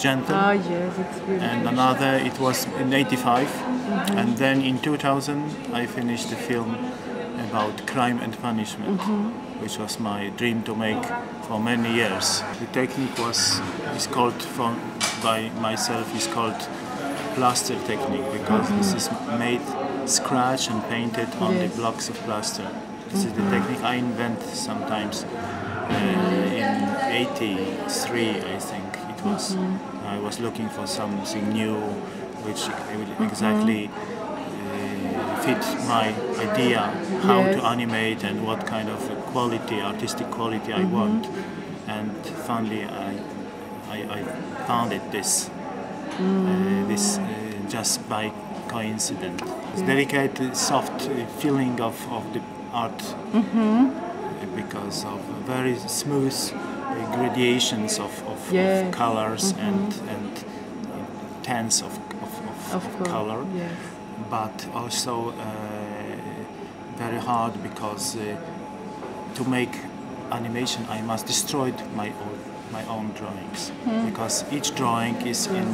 gentle. Ah, yes, it's beautiful. And another, it was in '85. And then in 2000 I finished a film about crime and punishment, which was my dream to make for many years. The technique is called by myself is called plaster technique, because this is made scratch and painted on the blocks of plaster. This is the technique I invent sometimes. In '83, I think it was. I was looking for something new, which exactly fit my idea how to animate and what kind of quality, artistic quality I want. And finally, I found it this just by coincidence. It's delicate, soft feeling of the art because of very smooth gradations of colors and tints of color, but also very hard because to make animation I must destroy my own drawings, because each drawing is in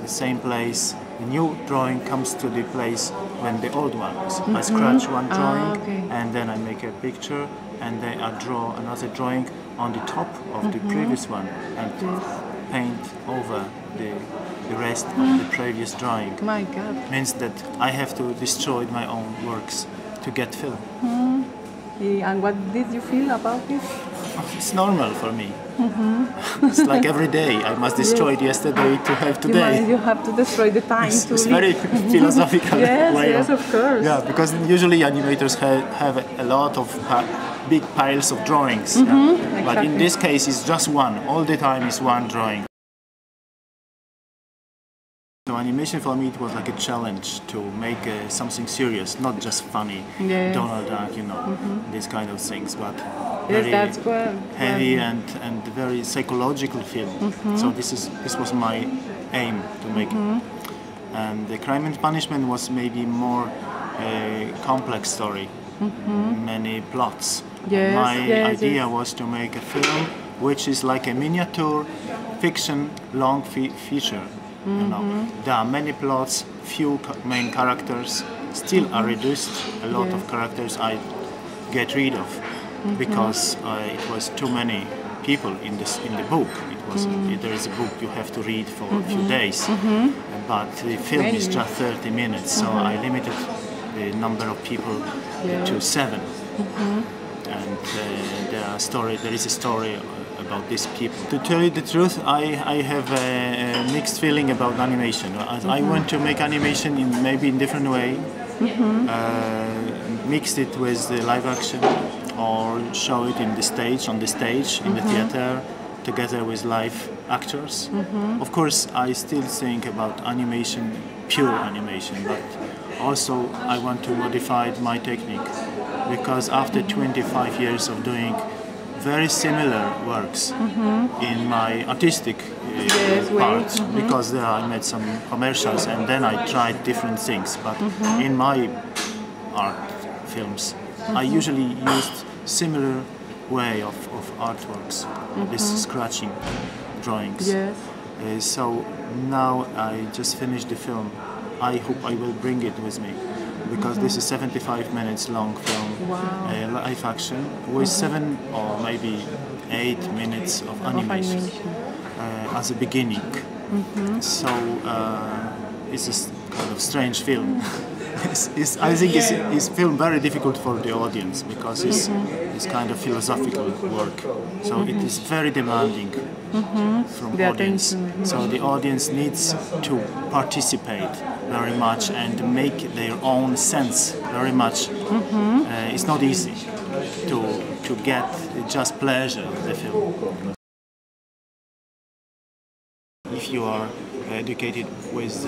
the same place. The new drawing comes to the place when the old one is. I scratch one drawing and then I make a picture, and then I draw another drawing on the top of the previous one and paint over the rest of the previous drawing. My God. Means that I have to destroy my own works to get film. And what did you feel about it? It's normal for me. It's like every day I must destroy yesterday to have today. You have to destroy the time to It's live. very philosophical way. Yes, of course. Yeah, because usually animators have a lot of big piles of drawings. But in this case it's just one. All the time is one drawing. So animation for me, it was like a challenge to make something serious, not just funny, Donald Duck, these kind of things, but very heavy and very psychological film. So this was my aim to make it. And the Crime and Punishment was maybe more complex story, many plots. My idea was to make a film which is like a miniature fiction long feature. There are many plots, few main characters, still are reduced. A lot of characters I get rid of because it was too many people in the book. There is a book you have to read for a few days, but the film is just 30 minutes, so I limited the number of people to 7. And there is a story about these people. To tell you the truth, I have a mixed feeling about animation. I want to make animation in maybe in different way, mix it with the live action, or show it on the stage, in the theater, together with live actors. Of course, I still think about animation, pure animation, but also I want to modify my technique, because after 25 years of doing very similar works in my artistic part, because there I made some commercials and then I tried different things, but in my art films I usually used similar way of artworks, this scratching drawings. So now I just finished the film. I hope I will bring it with me, because this is 75 minutes long film, live action, with 7 or maybe 8 minutes of animation as a beginning. So it's a kind of strange film. I think it's film very difficult for the audience, because it's kind of philosophical work. So it is very demanding from the audience. So the audience needs to participate very much and make their own sense very much. It's not easy to get just pleasure in the film. If you are educated with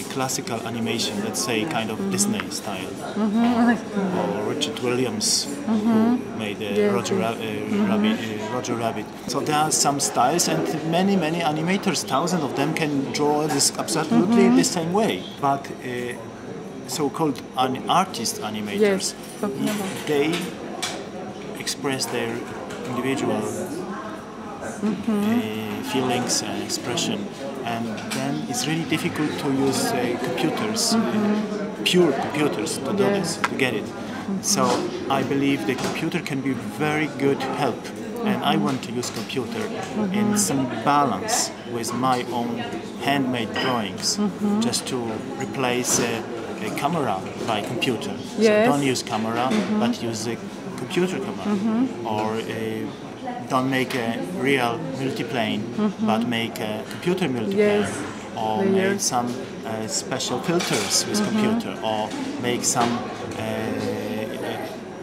classical animation, let's say kind of Disney style, or Richard Williams, who made Roger Rabbit. So there are some styles, and many animators, thousands of them, can draw this absolutely the same way. But so-called artist animators, they express their individual feelings and expression. And then it's really difficult to use computers, pure computers, to do this, to get it. So I believe the computer can be very good help. And I want to use computer in some balance with my own handmade drawings, just to replace a camera by computer. Yes. So don't use camera, but use a computer camera, or don't make a real multiplane, but make a computer multiplane, or make some special filters with computer, or make some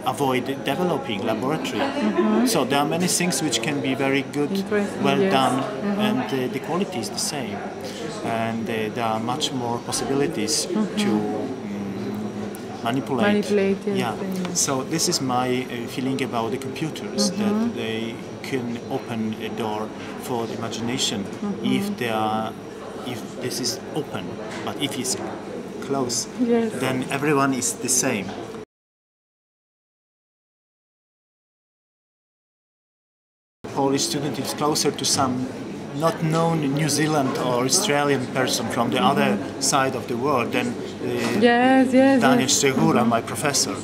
avoid developing laboratory. So there are many things which can be very good, well done, and the quality is the same. And there are much more possibilities to manipulate. Yeah. So this is my feeling about the computers, that they can open a door for the imagination if this is open. But if it's closed, then everyone is the same. Polish student is closer to some not known New Zealand or Australian person from the other side of the world than Daniel Szczegóra, my professor.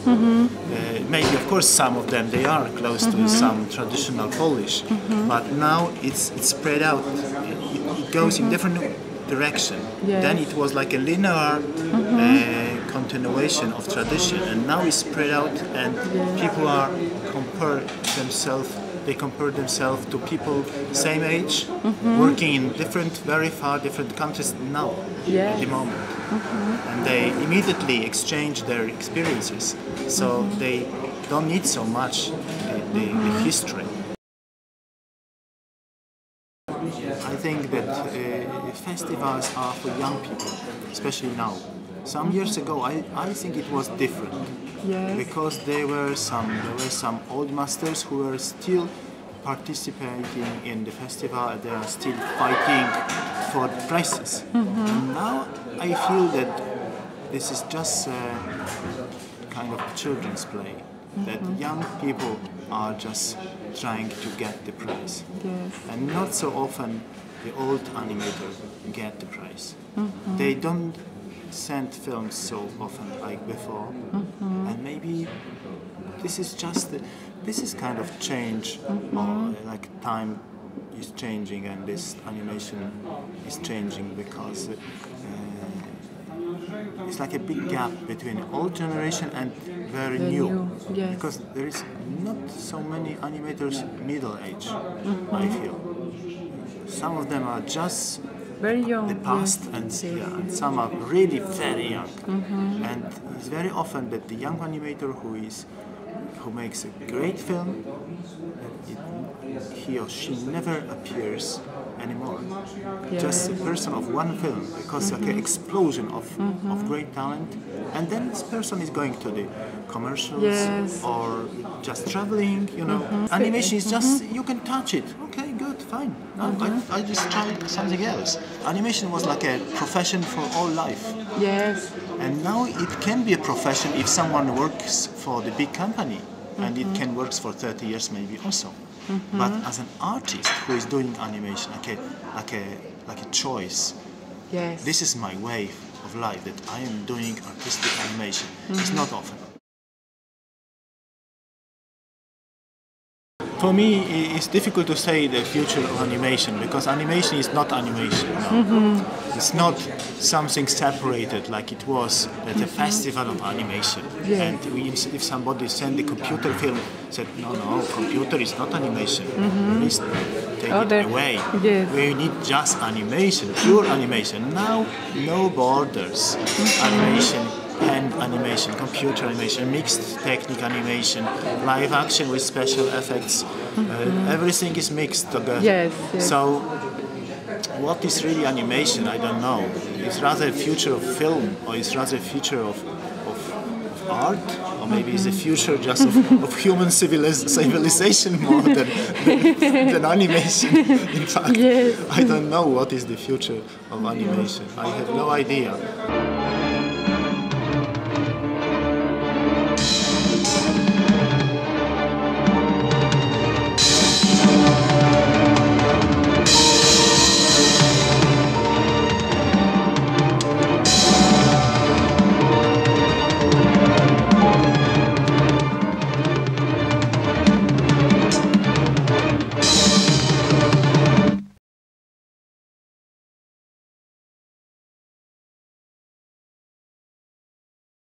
Maybe, of course, some of them, they are close to some traditional Polish, but now it's spread out. It goes in different direction. Then it was like a linear continuation of tradition, and now it's spread out, and people are they compare themselves to people same age, working in very far different countries now, at the moment. And they immediately exchange their experiences, so they don't need so much the history. I think that festivals are for young people, especially now. Some years ago, I think it was different. Because there were some old masters who were still participating in the festival, and they are still fighting for prizes. And now I feel that this is just a kind of children's play, that young people are just trying to get the prize. And not so often the old animators get the prize. They don't send films so often like before, and maybe this is kind of change, or like time is changing, and this animation is changing, because it's like a big gap between old generation and very new. Because there is not so many animators middle age, I feel. Some of them are just very young, the past, and some are really very young. And it's very often that the young animator who makes a great film, he or she never appears anymore. Just a person of one film, because like an explosion of great talent, and then this person is going to the commercials or just traveling, Animation is just, you can touch it. Okay, good, fine. No, I just tried something else. Animation was like a profession for all life. And now it can be a profession if someone works for the big company, and it can work for 30 years maybe also. But as an artist who is doing animation, like a choice, this is my way of life, that I am doing artistic animation. It's not often. For me, it's difficult to say the future of animation, because animation is not animation. No. It's not something separated like it was at a festival of animation. And if somebody sent the computer film, said, no, computer is not animation. Please take it away. We need just animation, pure animation. Now, no borders. Animation. Hand animation, computer animation, mixed technique animation, live action with special effects. Everything is mixed together. So, what is really animation? I don't know. It's rather a future of film, or it's rather a future of art, or maybe it's a future just of human civilization more than animation. In fact, I don't know what is the future of animation. I have no idea.